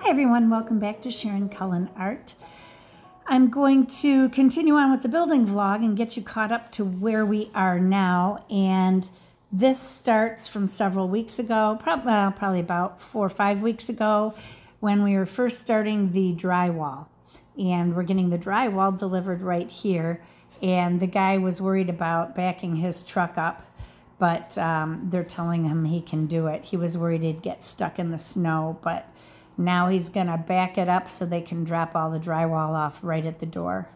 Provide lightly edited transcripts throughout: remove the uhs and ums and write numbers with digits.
Hi everyone, welcome back to sharoncullenart. I'm going to continue on with the building vlog and get you caught up to where we are now. And this starts from several weeks ago, probably about 4 or 5 weeks ago, when we were first starting the drywall. And we're getting the drywall delivered right here. And the guy was worried about backing his truck up, but they're telling him he can do it. He was worried he'd get stuck in the snow, but now he's going to back it up so they can drop all the drywall off right at the door.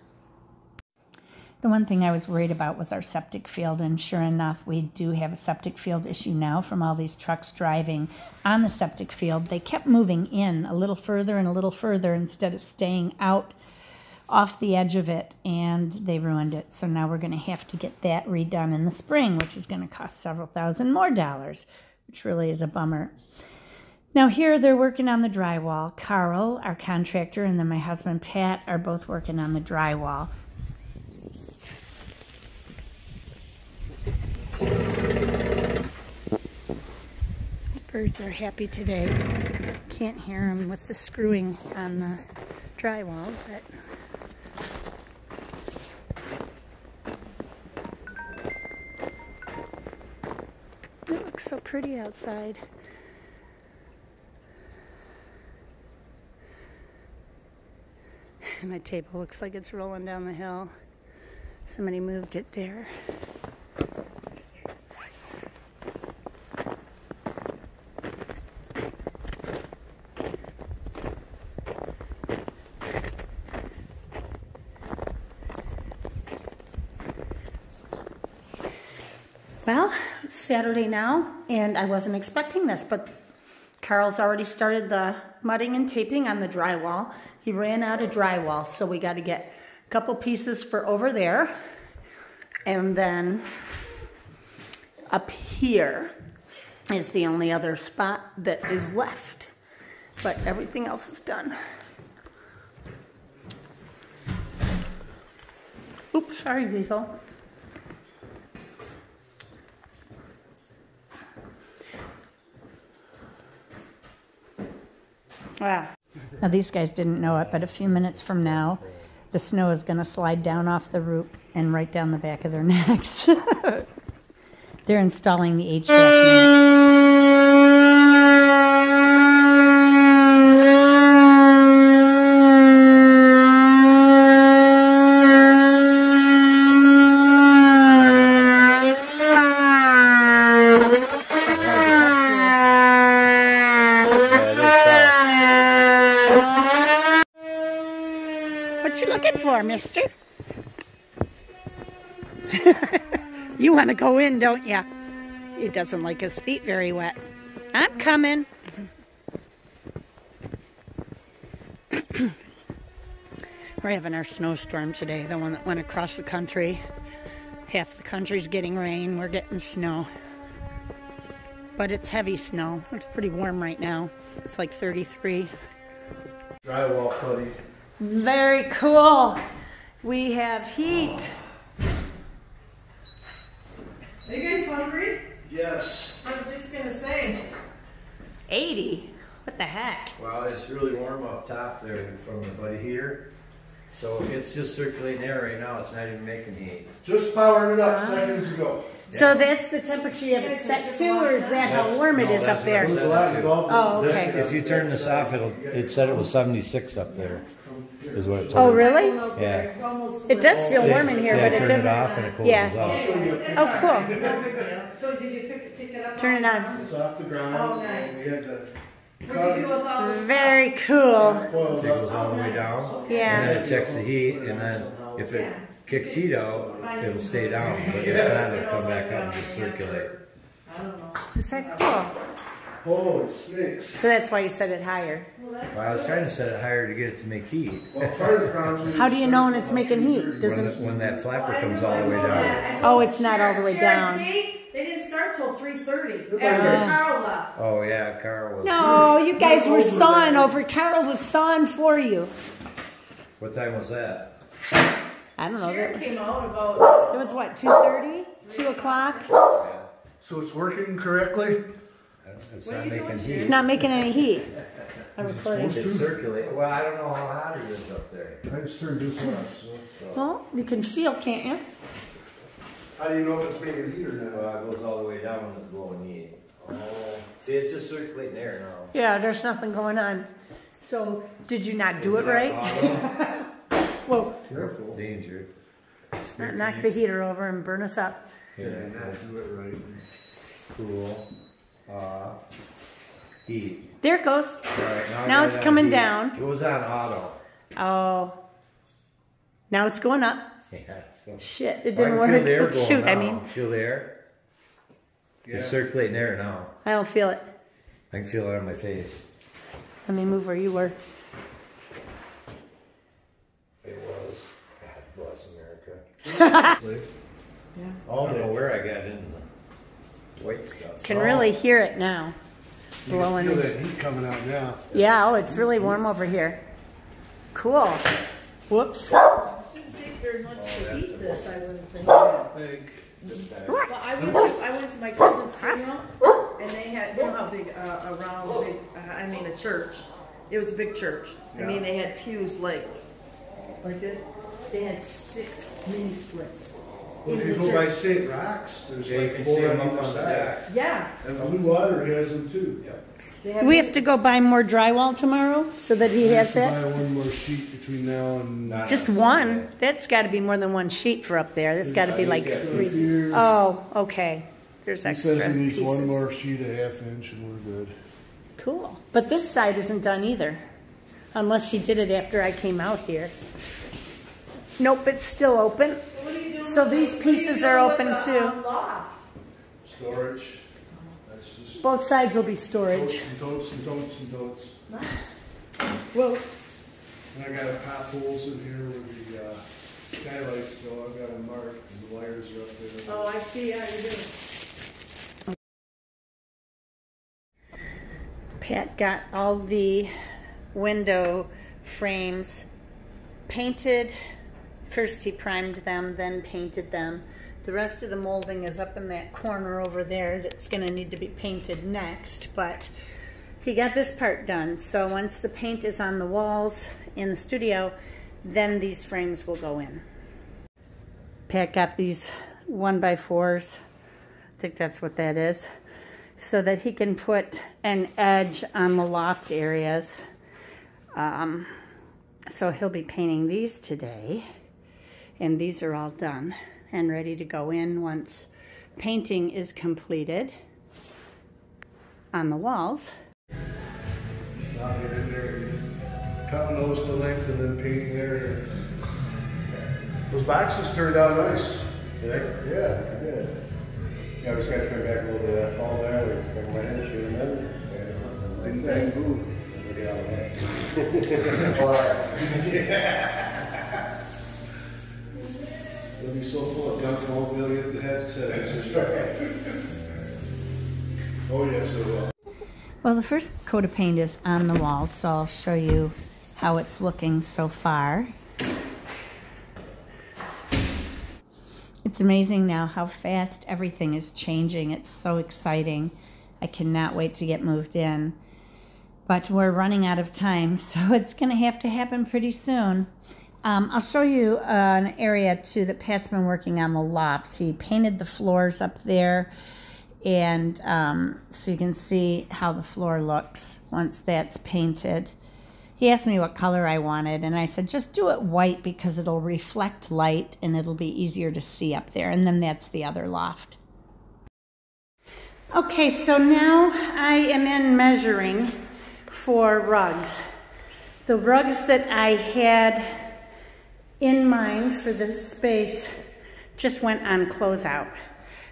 The one thing I was worried about was our septic field, and sure enough, we do have a septic field issue now from all these trucks driving on the septic field. They kept moving in a little further and a little further instead of staying out off the edge of it, and they ruined it. So now we're going to have to get that redone in the spring, which is going to cost several thousand more dollars, which really is a bummer. Now here they're working on the drywall. Carl, our contractor, and then my husband Pat are both working on the drywall. The birds are happy today. Can't hear them with the screwing on the drywall, but it looks so pretty outside. My table looks like it's rolling down the hill. Somebody moved it there. Well, it's Saturday now, and I wasn't expecting this, but Carl's already started the mudding and taping on the drywall. He ran out of drywall, so we got to get a couple pieces for over there. And then up here is the only other spot that is left. But everything else is done. Oops, sorry, Diesel. Wow. Now these guys didn't know it, but a few minutes from now, the snow is going to slide down off the roof and right down the back of their necks. They're installing the HVAC unit. What you looking for, mister? You want to go in, don't you? He doesn't like his feet very wet. I'm coming. We're having our snowstorm today, the one that went across the country. Half the country's getting rain, we're getting snow. But it's heavy snow. It's pretty warm right now. It's like 33. Drywall putty. Very cool. We have heat. Are you guys hungry? Yes. I was just gonna say. 80? What the heck? Well, it's really warm up top there from the buddy heater. So it's just circulating air right now. It's not even making heat. Just powered it up seconds ago. So that's the temperature you have it set to, or is that how warm it is up there? Oh, okay. If you turn this off, it said it was 76 up there. Is what it told Oh, me. really? Yeah. It does feel warm in here, but it turn doesn't. it off and it closes Yeah. off. Oh, cool. So did you pick it up? Turn it on. It's off the ground. Oh, nice. And we had to What'd you do with all this? Very cool. coil It goes all the way down. Yeah. And then it checks the heat, and then if it kicks heat out, it'll stay down. But if not, it'll come back up and just circulate. I don't know. Is that cool? Holy snakes. So that's why you set it higher. Well, I was trying to set it higher to get it to make heat. Well, part of the problem is How do you know when it's making heat? Doesn't. When that flapper comes all the way down. Oh, it's not all the way down. See? They didn't start till 3:30 after Carl left. Oh yeah, Carl was. No, you guys were sawing over. Carol was sawing for you. What time was that? I don't know. Sharon came out about... It was what, 2:30? 2 o'clock? So it's working correctly? It's not making heat. It's not making any heat. I'm recording. It's circulating. Well, I don't know how hot it is up there. I just turned this one up. So. Well, you can feel, can't you? How do you know if it's making heat or not? Well, it goes all the way down when it's blowing heat. Oh, see, it's just circulating air now. Yeah, there's nothing going on. So, did you not do it right? Whoa. Careful. Danger. Not knock the heater over and burn us up. Yeah, not do it right. Cool. Heat. There it goes. All right, Now it's coming heat. down. It was on auto. Oh. Now it's going up. Yeah. So. Shit, it Well, didn't I can feel the air work. going Shoot, now. I mean. Feel the air? Yeah. It's circulating air now. I don't feel it. I can feel it on my face. Let me move where you were. It was. God bless America. Yeah. I don't know where I got in the white stuff. Can really hear it now. You can Blowing. feel that heat coming out now. Yeah, oh, it's really warm over here. Cool. Whoops. Shouldn't take very much to eat this, I wouldn't think. Well, I went to my cousin's funeral, and they had, you know how big, a church. It was a big church. I mean, they had pews like this. They had 6 mini splits. Well, if you go by St. Rock's, there's Yeah, you like can 4 see them on up either on the side. deck. Yeah. And Blue Water has them too. Yep. They had We have to go buy more drywall tomorrow so that he has I have that. to buy one more sheet between now and... Just one? That's got to be more than one sheet for up there. That's got to be like Yeah. 3. Here, Oh, okay. There's he extra says he needs one pieces. more sheet, a half-inch, and we're good. Cool. But this side isn't done either. Unless he did it after I came out here. Nope, it's still open. What are you doing So with these the- what are you pieces doing are with open the, too. Loft? Storage. That's just Both sides will be totes storage. and totes and totes and totes. Whoa. And I got a pop holes in here where the skylights go. I've got them marked and the wires are up there. Oh, I see how you do it. Pat got all the window frames painted. First he primed them, then painted them. The rest of the molding is up in that corner over there that's going to need to be painted next, but he got this part done. So once the paint is on the walls in the studio, then these frames will go in. Pat got these 1x4s, I think that's what that is, so that he can put an edge on the loft areas. So he'll be painting these today, and these are all done and ready to go in once painting is completed on the walls. I'll get in there, cutting those to length and then painting there. Those boxes turned out nice. Yeah, yeah. Yeah, we just got to trim back a little bit of that fall there. We just stuck my hand, shoot them in. Didn't they move? We'll get out of that. All right. They'll be so full of gunk, won't be able to get the heads set. Oh yes, it will. Well, the first coat of paint is on the walls, so I'll show you how it's looking so far. It's amazing now how fast everything is changing. It's so exciting. I cannot wait to get moved in. But we're running out of time, so it's going to have to happen pretty soon. I'll show you an area, too, that Pat's been working on, the lofts. He painted the floors up there, and so you can see how the floor looks once that's painted. He asked me what color I wanted, and I said, just do it white because it'll reflect light and it'll be easier to see up there. And then that's the other loft. Okay, so now I am in measuring for rugs. The rugs that I had in mind for this space just went on closeout.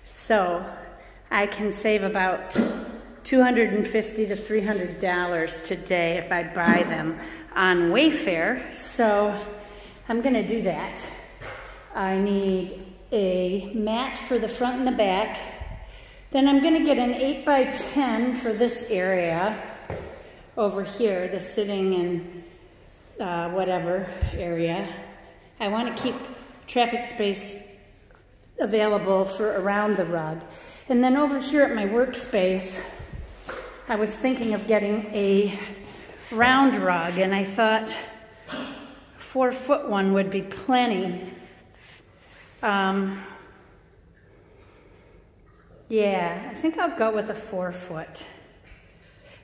So I can save about $250 to $300 today if I buy them on Wayfair. So I'm gonna do that. I need a mat for the front and the back. Then I'm gonna get an 8x10 for this area over here, the sitting and whatever area. I want to keep traffic space available for around the rug. And then over here at my workspace, I was thinking of getting a round rug, and I thought 4-foot one would be plenty. Yeah, I think I'll go with a 4-foot.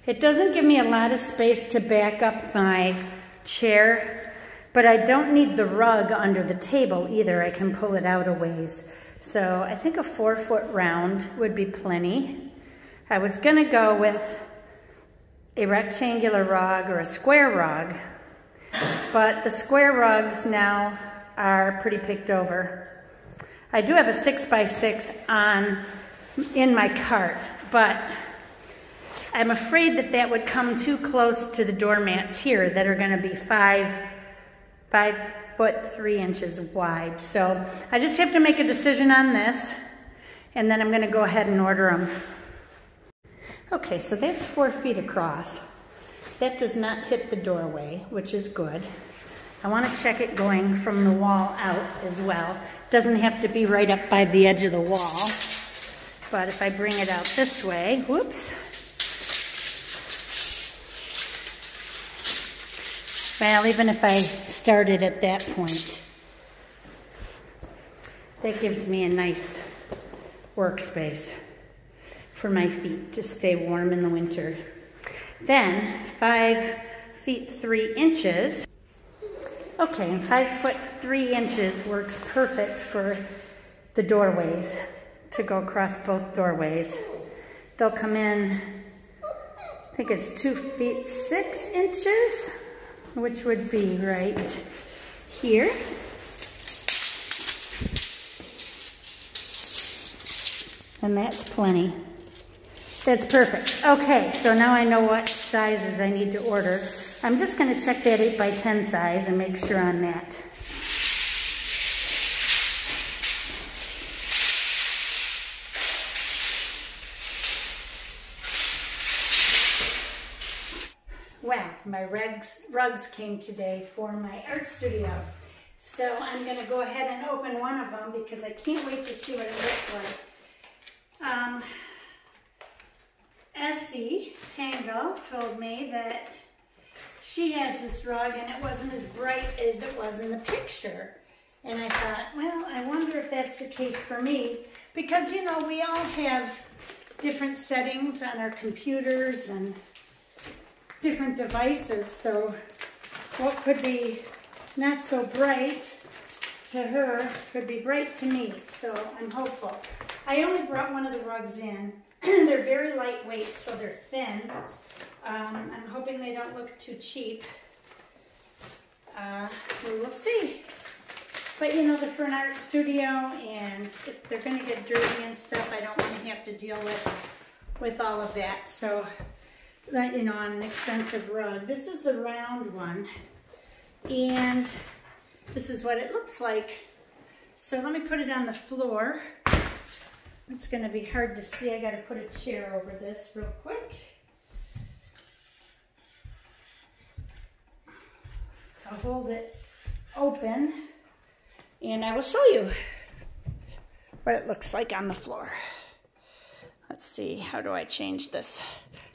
It doesn't give me a lot of space to back up my chair, but I don't need the rug under the table either. I can pull it out a ways. So I think a 4-foot round would be plenty. I was gonna go with a rectangular rug or a square rug, but the square rugs now are pretty picked over. I do have a 6x6 in my cart, but I'm afraid that that would come too close to the doormats here that are gonna be 5 foot 3 inches wide. So I just have to make a decision on this, and then I'm gonna go ahead and order them. Okay, so that's 4 feet across. That does not hit the doorway, which is good. I want to check it going from the wall out as well. Doesn't have to be right up by the edge of the wall. But if I bring it out this way, whoops. Well, even if I started at that point, that gives me a nice workspace for my feet to stay warm in the winter. Then 5 feet 3 inches. Okay, and 5 foot 3 inches works perfect for the doorways, to go across both doorways. They'll come in, I think it's 2 feet 6 inches, which would be right here. And that's plenty. That's perfect. Okay, so now I know what sizes I need to order. I'm just going to check that 8x10 size and make sure on that. Well, my rugs came today for my art studio. So I'm going to go ahead and open one of them because I can't wait to see what it looks like. Essie Tangle told me that she has this rug and it wasn't as bright as it was in the picture. And I thought, well, I wonder if that's the case for me, because, you know, we all have different settings on our computers and different devices. So what could be not so bright to her could be bright to me. So I'm hopeful. I only brought one of the rugs in. They're very lightweight, so they're thin. I'm hoping they don't look too cheap. We will see. But you know, they're for an art studio, and if they're going to get dirty and stuff, I don't want to have to deal with all of that. So, you know, on an expensive rug. This is the round one, and this is what it looks like. So let me put it on the floor. It's going to be hard to see. I got to put a chair over this real quick. I'll hold it open and I will show you what it looks like on the floor. Let's see, how do I change this?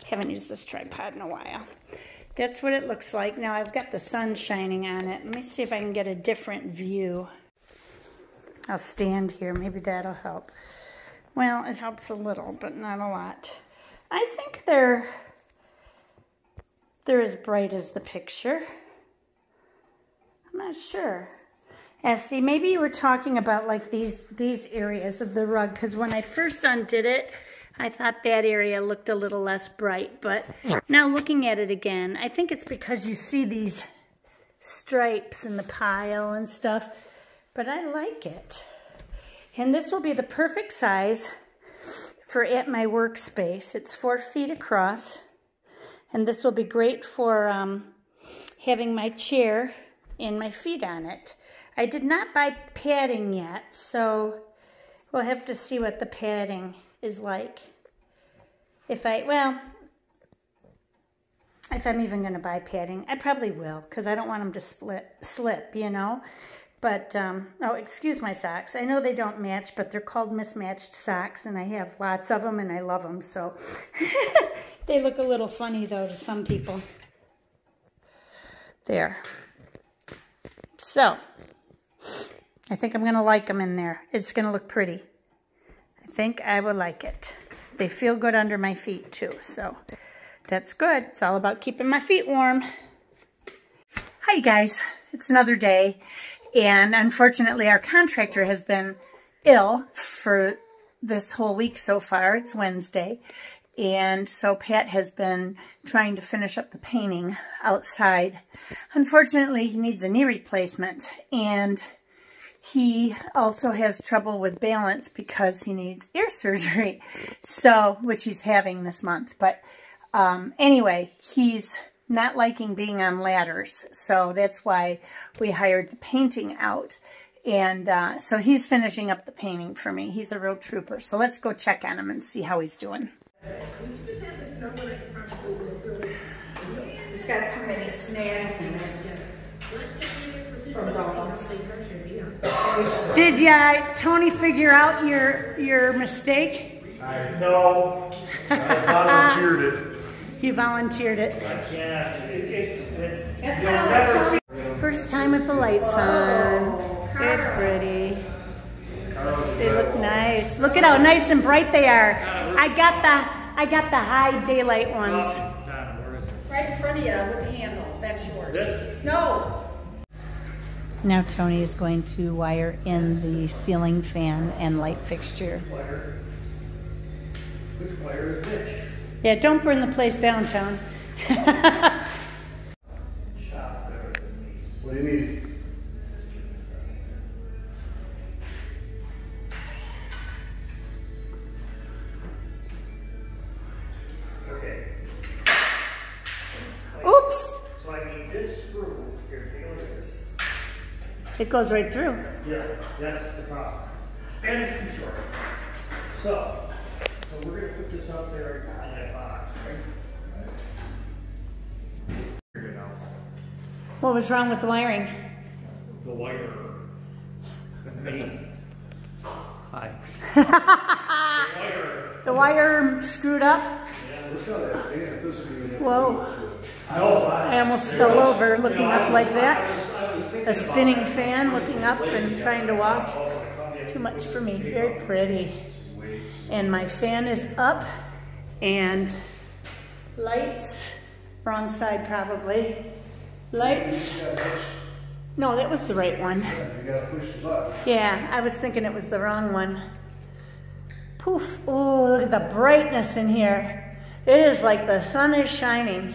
Haven't used this tripod in a while. That's what it looks like. Now I've got the sun shining on it. Let me see if I can get a different view. I'll stand here, maybe that'll help. Well, it helps a little, but not a lot. I think they're as bright as the picture. I'm not sure. Essie, maybe you were talking about like these areas of the rug, because when I first undid it, I thought that area looked a little less bright, but now looking at it again, I think it's because you see these stripes in the pile and stuff, but I like it. And this will be the perfect size for at my workspace. It's 4 feet across, and this will be great for having my chair and my feet on it. I did not buy padding yet, so we'll have to see what the padding is like. If I'm even going to buy padding, I probably will, because I don't want them to slip, you know. But, oh, excuse my socks. I know they don't match, but they're called mismatched socks, and I have lots of them, and I love them. So They look a little funny though to some people. There. So, I think I'm gonna like them in there. It's gonna look pretty. I think I will like it. They feel good under my feet too, so that's good. It's all about keeping my feet warm. Hi guys, it's another day, and unfortunately our contractor has been ill for this whole week so far. It's Wednesday, and so Pat has been trying to finish up the painting outside. Unfortunately, he needs a knee replacement, and he also has trouble with balance because he needs ear surgery, so which he's having this month. But anyway, he's not liking being on ladders, so that's why we hired the painting out. And so he's finishing up the painting for me. He's a real trooper. So let's go check on him and see how he's doing. It's got so many snags in it. From dogs. Did Tony figure out your mistake? No. I volunteered it. He volunteered it. Yeah, it's First time with the lights on. They're pretty. They look nice. Look at how nice and bright they are. I got the high daylight ones. Right in front of you with the handle. That's yours. This? No. Now Tony is going to wire in the ceiling fan and light fixture. Which wire is which? Yeah, don't burn the place down, Tone. What do you need? Okay. Oops! So I need this screw. Here, take a look at this. It goes right through. Yeah, that's the problem. And it's too short. So we're going to put this up there on that box, right? Figure it out. What was wrong with the wiring? The wire. Me. Hi. The wire. The wire screwed up? Look at that. Yeah, it doesn't even. Whoa. No. I almost fell over looking up like that. A spinning fan looking up and trying to walk. Too much for me. Very pretty. And my fan is up. And lights. Wrong side probably. Lights. No, that was the right one. You gotta push the button. Yeah, I was thinking it was the wrong one. Poof. Oh, look at the brightness in here. It is like the sun is shining.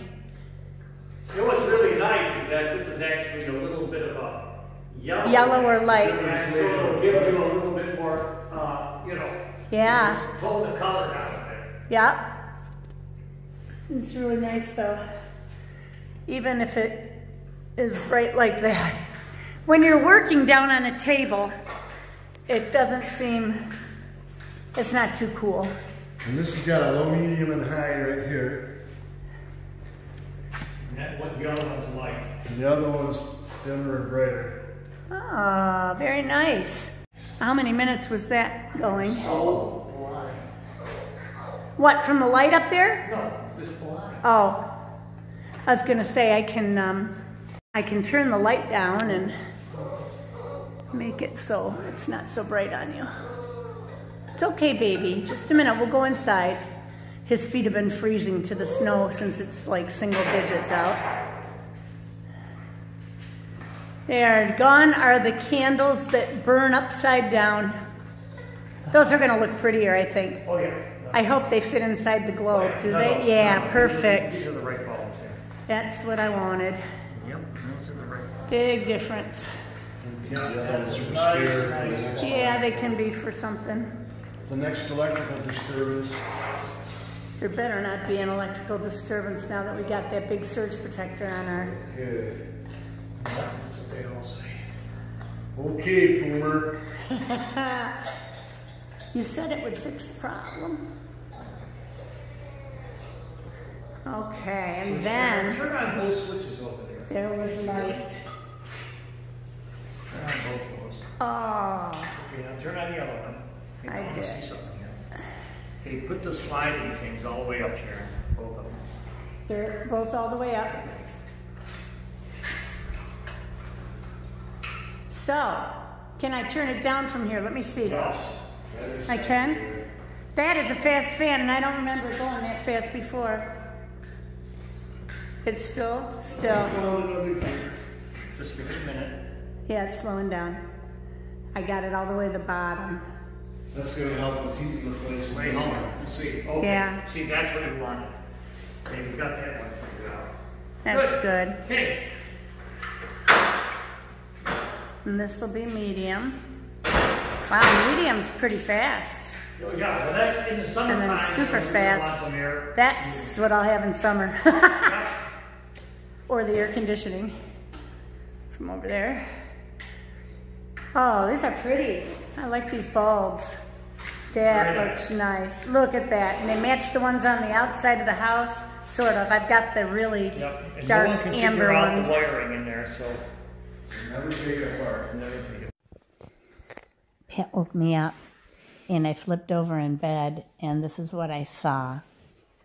You know what's really nice is that this is actually a little bit of a Yellower light. And so it'll give you a little bit more, you know, Yeah. tone the color down a bit. Yep. It's really nice though. Even if it is bright like that. When you're working down on a table, it doesn't seem, it's not too cool. And this has got a low, medium, and high right here. And that's what the other one's like. And the other one's dimmer and brighter. Ah, very nice. How many minutes was that going? Oh, the line. What, from the light up there? No, just the line. Oh, I was gonna say I can turn the light down and make it so it's not so bright on you. It's okay, baby. Just a minute, we'll go inside. His feet have been freezing to the snow since it's like single digits out. There, gone are the candles that burn upside down. Those are gonna look prettier, I think. Oh, yeah. I hope they fit inside the globe. Do they? No, Yeah, perfect. These are the right bulbs, yeah. That's what I wanted. Yep, those are the right bulbs. Big difference. Yeah, that's that's for nice, scare. nice. Yeah, they can be for something. The next electrical disturbance. There better not be an electrical disturbance now that we got that big surge protector on our... Yeah. That's what they all say. Okay, Boomer. You said it would fix the problem. Okay, and then Turn on both switches over there. there was light. Turn on both of those. Oh, Okay, now turn on the other one. I want to did. see something here. Okay, put the sliding things all the way up here. Both of them. They're both all the way up. So, can I turn it down from here? Let me see. Yes. I can? That is a fast fan, and I don't remember going that fast before. It's still. Just give it a minute. Yeah, it's slowing down. I got it all the way to the bottom. That's going to help with heating the place. Way home. See. Okay. Yeah. See, that's what you wanted. Okay, we got that one figured out. That's good. Okay. And this will be medium. Wow, medium's pretty fast. Oh, yeah, well, that's in the summertime. And then super fast. Air. That's what I'll have in summer. Or the air conditioning from over there. Oh, these are pretty. I like these bulbs. That Very looks nice. Look at that. And they match the ones on the outside of the house, sort of. I've got the really And dark no one can amber figure out ones. the wiring in there, so Never take it apart. never take it. Pat woke me up and I flipped over in bed and this is what I saw.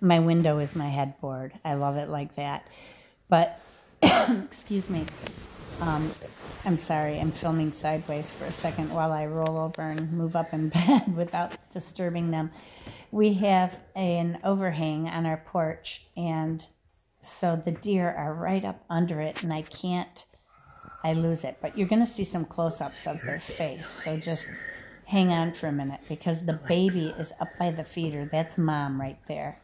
My window is my headboard. I love it like that. But, excuse me, I'm sorry, I'm filming sideways for a second while I roll over and move up in bed without disturbing them. We have an overhang on our porch, and so the deer are right up under it, and I lose it. But you're going to see some close-ups of their face, so just hang on for a minute, because the baby is up by the feeder. That's Mom right there.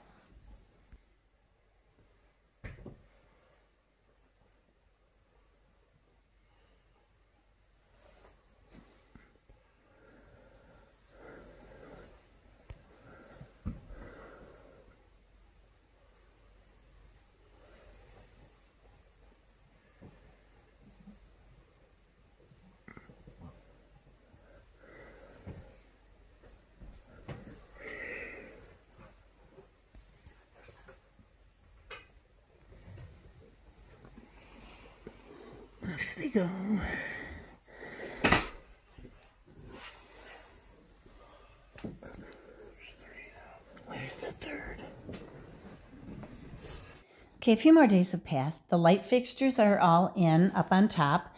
Off they go. Where's the third? Okay, a few more days have passed. The light fixtures are all in, up on top.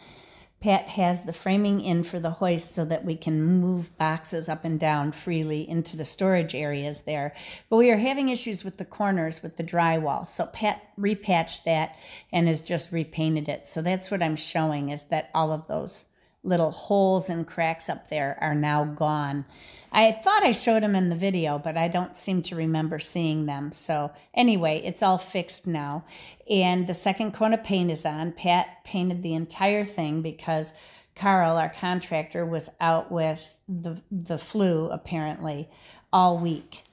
Pat has the framing in for the hoist so that we can move boxes up and down freely into the storage areas there. But we are having issues with the corners with the drywall. So Pat repatched that and has just repainted it. So that's what I'm showing, is that all of those little holes and cracks up there are now gone. I thought I showed them in the video, but I don't seem to remember seeing them. So anyway, it's all fixed now. And the second coat of paint is on. Pat painted the entire thing because Carl, our contractor, was out with the flu, apparently, all week.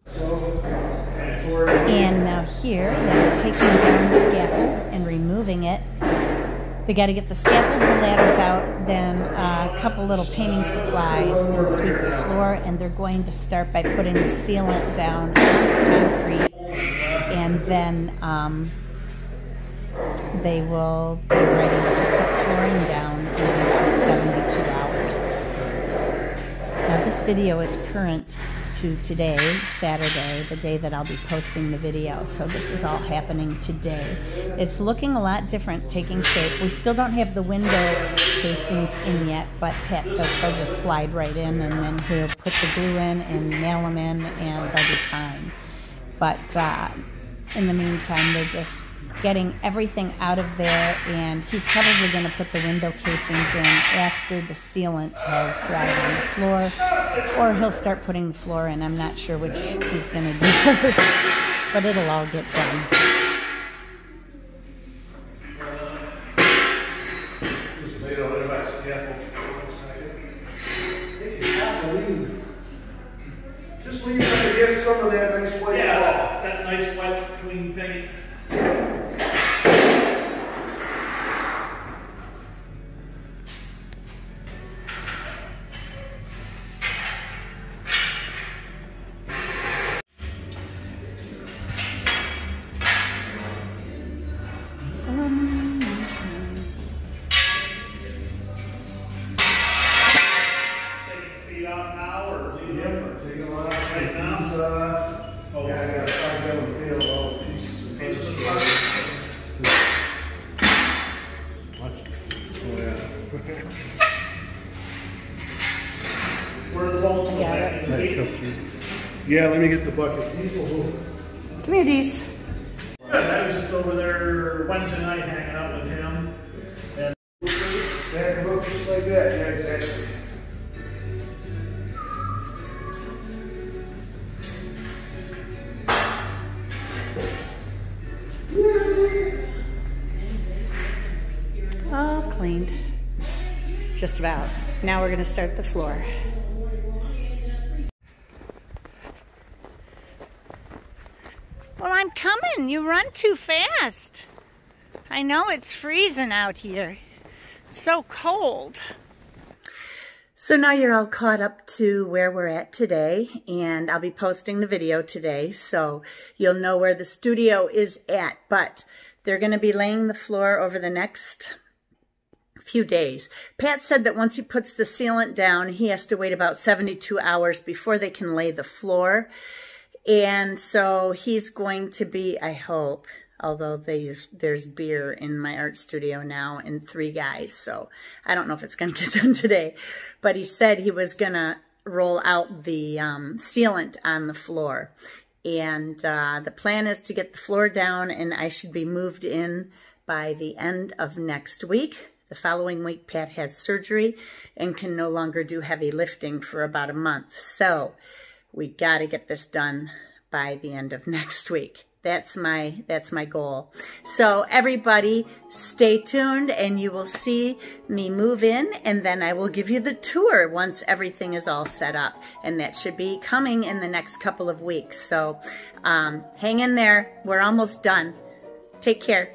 And now here, they're taking down the scaffold and removing it. They got to get the scaffold, the ladders out, then a couple little painting supplies, and sweep the floor. And they're going to start by putting the sealant down on the concrete, and then they will be ready to put flooring down in about 72 hours. Now this video is current to today, Saturday, the day that I'll be posting the video. So this is all happening today. It's looking a lot different, taking shape. We still don't have the window casings in yet, but Pat says they'll just slide right in, and then he'll put the glue in and nail them in, and they'll be fine. But in the meantime, they're just getting everything out of there, and he's probably going to put the window casings in after the sealant has dried on the floor, or he'll start putting the floor in. I'm not sure which he's going to do first, but it'll all get done. Just made a little bit scaffold for 1 second. Just leave it to get some of that nice white Yeah, wall. that nice white clean paint. Take them off. Yeah, I got to find them and feel. Yeah, let me get the bucket. These will hold it. Come here, Dees. Good. I was just over there Wednesday night hanging out with him. And Stack them up just like that. Yeah, exactly. All cleaned. Just about. Now we're going to start the floor. Well, I'm coming. You run too fast. I know it's freezing out here. It's so cold. So now you're all caught up to where we're at today, and I'll be posting the video today, so you'll know where the studio is at. But they're going to be laying the floor over the next few days. Pat said that once he puts the sealant down, he has to wait about 72 hours before they can lay the floor. And so he's going to be, I hope, although there's beer in my art studio now and 3 guys, so I don't know if it's going to get done today. But he said he was going to roll out the sealant on the floor. And the plan is to get the floor down, and I should be moved in by the end of next week. The following week, Pat has surgery and can no longer do heavy lifting for about a month. So we got to get this done by the end of next week. That's my goal. So everybody stay tuned, and you will see me move in, and then I will give you the tour once everything is all set up, and that should be coming in the next couple of weeks. So hang in there. We're almost done. Take care.